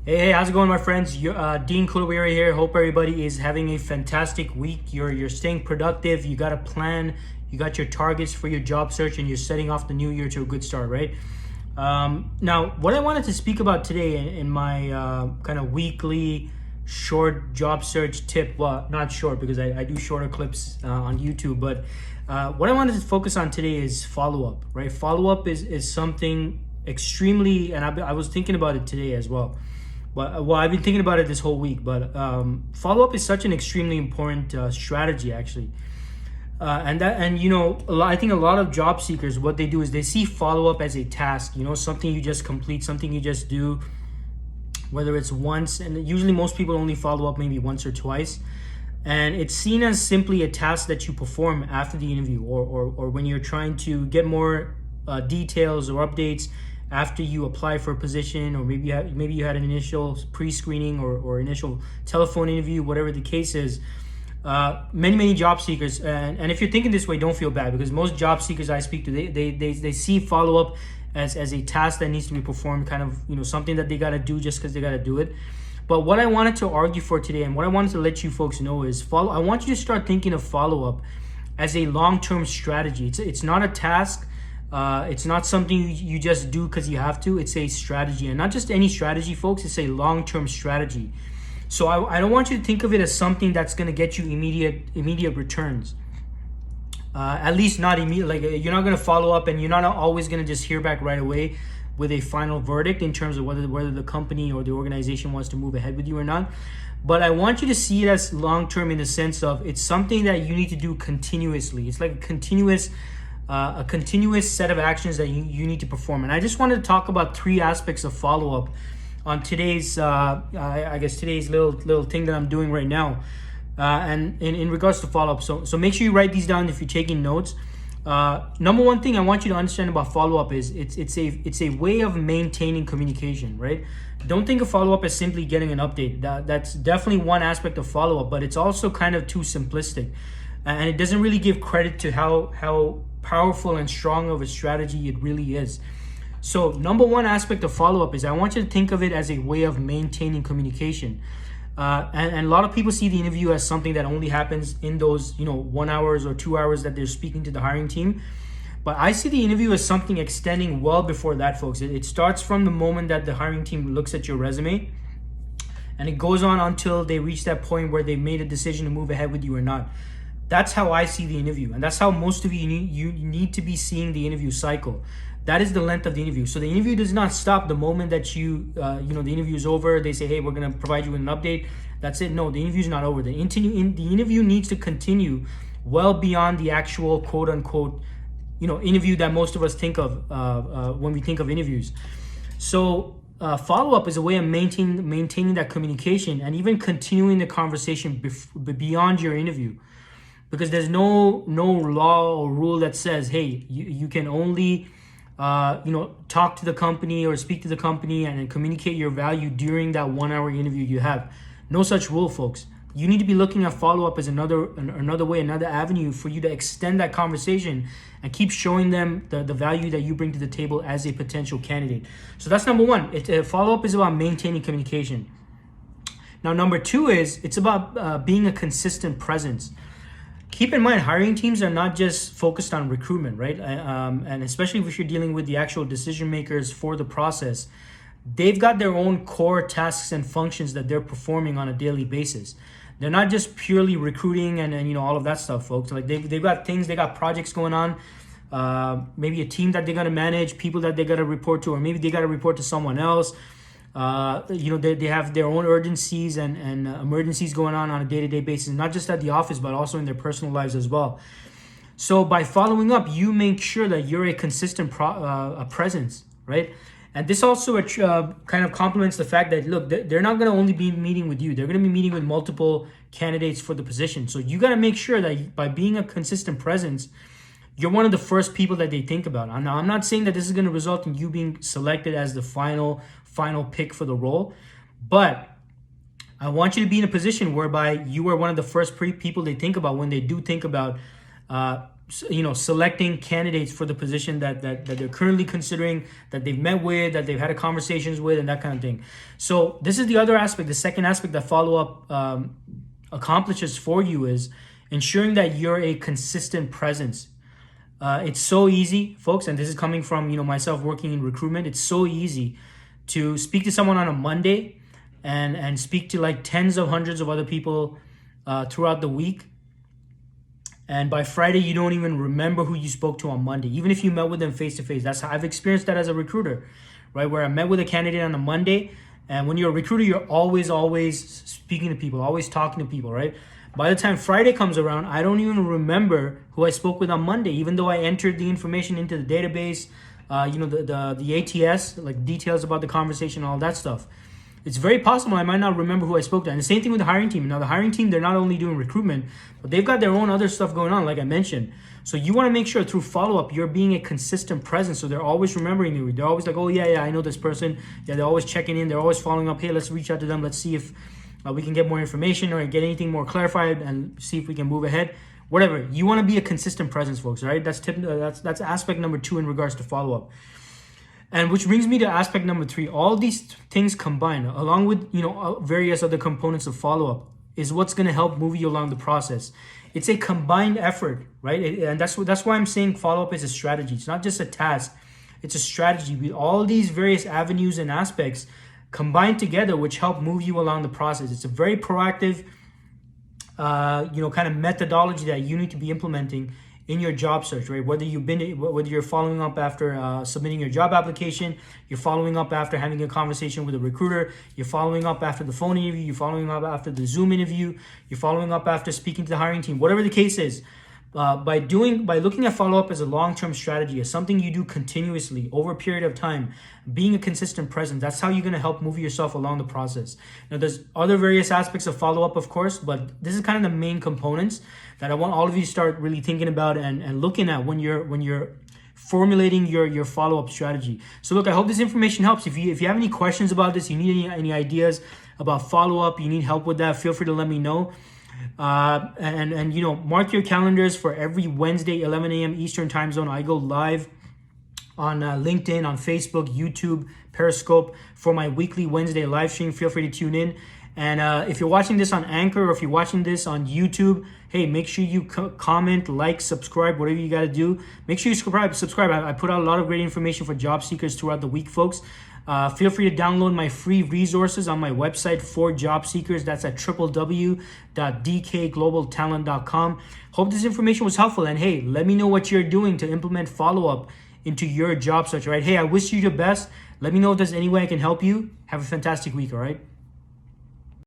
Hey, how's it going, my friends? Dean Kulaweera here. Hope everybody is having a fantastic week. You're staying productive. You got a plan. You got your targets for your job search, and you're setting off the new year to a good start, right? Now, what I wanted to speak about today in my kind of weekly short job search tip, well, not short because I do shorter clips on YouTube, but what I wanted to focus on today is follow-up, right? Follow-up is something extremely, and I was thinking about it today as well. Well, I've been thinking about it this whole week, but follow-up is such an extremely important strategy, actually. I think a lot of job seekers, what they do is they see follow-up as a task, something you just complete, something you just do, whether it's once, and usually most people only follow up maybe once or twice. And it's seen as simply a task that you perform after the interview or when you're trying to get more details or updates after you apply for a position, or maybe you had an initial pre-screening or initial telephone interview, whatever the case is. Many job seekers, and if you're thinking this way, don't feel bad, because most job seekers I speak to, they see follow-up as a task that needs to be performed, kind of something that they got to do just because they got to do it. But what I wanted to argue for today, and what I wanted to let you folks know, is I want you to start thinking of follow-up as a long-term strategy. It's not a task. It's not something you just do because you have to. It's a strategy, and not just any strategy, folks. It's a long-term strategy. So I don't want you to think of it as something that's going to get you immediate returns. At least not immediate. Like, you're not going to follow up, and you're not always going to just hear back right away with a final verdict in terms of whether the company or the organization wants to move ahead with you or not. But I want you to see it as long-term in the sense of it's something that you need to do continuously. It's like a continuous set of actions that you need to perform. And I just wanted to talk about three aspects of follow-up on today's today's little thing that I'm doing right now, and in regards to follow-up. So make sure you write these down if you're taking notes. Number one thing I want you to understand about follow-up is it's a way of maintaining communication, right? Don't think of follow-up as simply getting an update. That's definitely one aspect of follow-up, but it's also kind of too simplistic, and it doesn't really give credit to how powerful and strong of a strategy it really is. So number one aspect of follow-up is I want you to think of it as a way of maintaining communication. And a lot of people see the interview as something that only happens in those 1 hour or 2 hours that they're speaking to the hiring team. But I see the interview as something extending well before that, folks. It starts from the moment that the hiring team looks at your resume, and it goes on until they reach that point where they made a decision to move ahead with you or not. That's how I see the interview, and that's how most of you need to be seeing the interview cycle. That is the length of the interview. So the interview does not stop the moment that the interview is over. They say, hey, we're going to provide you with an update. That's it. No, the interview is not over. The interview needs to continue well beyond the actual quote unquote interview that most of us think of when we think of interviews. So follow-up is a way of maintaining that communication and even continuing the conversation beyond your interview. Because there's no law or rule that says, hey, you can only talk to the company or speak to the company and communicate your value during that 1 hour interview you have. No such rule, folks. You need to be looking at follow-up as another way, another avenue for you to extend that conversation and keep showing them the value that you bring to the table as a potential candidate. So that's number one. Follow-up is about maintaining communication. Now, number two is it's about being a consistent presence. Keep in mind, hiring teams are not just focused on recruitment, right? And especially if you're dealing with the actual decision makers for the process, they've got their own core tasks and functions that they're performing on a daily basis. They're not just purely recruiting and all of that stuff, folks. Like they've got things, they got projects going on, maybe a team that they got to manage, people that they got to report to, or maybe they got to report to someone else. They have their own urgencies and emergencies going on a day-to-day basis, not just at the office, but also in their personal lives as well. So by following up, you make sure that you're a consistent presence, right? And this also kind of complements the fact that, look, they're not going to only be meeting with you. They're going to be meeting with multiple candidates for the position. So you got to make sure that by being a consistent presence, you're one of the first people that they think about. Now, I'm not saying that this is going to result in you being selected as the final pick for the role, but I want you to be in a position whereby you are one of the first people they think about when they do think about selecting candidates for the position that they're currently considering, that they've met with, that they've had conversations with, and that kind of thing. So this is the other aspect, the second aspect that follow-up accomplishes for you, is ensuring that you're a consistent presence. It's so easy, folks, and this is coming from myself working in recruitment. It's so easy to speak to someone on a Monday and speak to like tens of hundreds of other people throughout the week. And by Friday, you don't even remember who you spoke to on Monday, even if you met with them face to face. That's how I've experienced that as a recruiter, right? Where I met with a candidate on a Monday, and when you're a recruiter, you're always speaking to people, always talking to people, right? By the time Friday comes around, I don't even remember who I spoke with on Monday, even though I entered the information into the database, the ATS, like details about the conversation, all that stuff. It's very possible I might not remember who I spoke to. And the same thing with the hiring team. Now, the hiring team, they're not only doing recruitment, but they've got their own other stuff going on, like I mentioned. So you want to make sure through follow-up, you're being a consistent presence. So they're always remembering you. They're always like, oh, yeah, I know this person. Yeah, they're always checking in. They're always following up. Hey, let's reach out to them. Let's see if we can get more information or get anything more clarified and see if we can move ahead. Whatever. You want to be a consistent presence, folks, right? That's aspect number 2 in regards to follow-up. And which brings me to aspect number 3. All these things combined, along with various other components of follow-up, is what's going to help move you along the process. It's a combined effort, right? And that's why I'm saying follow-up is a strategy. It's not just a task. It's a strategy with all these various avenues and aspects combined together, which help move you along the process. It's a very proactive, kind of methodology that you need to be implementing in your job search, right? Whether you're following up after submitting your job application, you're following up after having a conversation with a recruiter, you're following up after the phone interview, you're following up after the Zoom interview, you're following up after speaking to the hiring team, whatever the case is. By looking at follow-up as a long-term strategy, as something you do continuously over a period of time, being a consistent presence, that's how you're going to help move yourself along the process. Now, there's other various aspects of follow-up, of course, but this is kind of the main components that I want all of you to start really thinking about and looking at when you're formulating your follow-up strategy. So look, I hope this information helps. If you have any questions about this, you need any ideas about follow-up, you need help with that, feel free to let me know. Mark your calendars for every Wednesday, 11 a.m. Eastern time zone. I go live on LinkedIn, on Facebook, YouTube, Periscope for my weekly Wednesday live stream. Feel free to tune in. And if you're watching this on Anchor or if you're watching this on YouTube, hey, make sure you comment, like, subscribe, whatever you got to do. Make sure you subscribe. I put out a lot of great information for job seekers throughout the week, folks. Feel free to download my free resources on my website for job seekers. That's at www.dkglobaltalent.com. Hope this information was helpful. And hey, let me know what you're doing to implement follow-up into your job search, right? Hey, I wish you the best. Let me know if there's any way I can help you. Have a fantastic week, all right?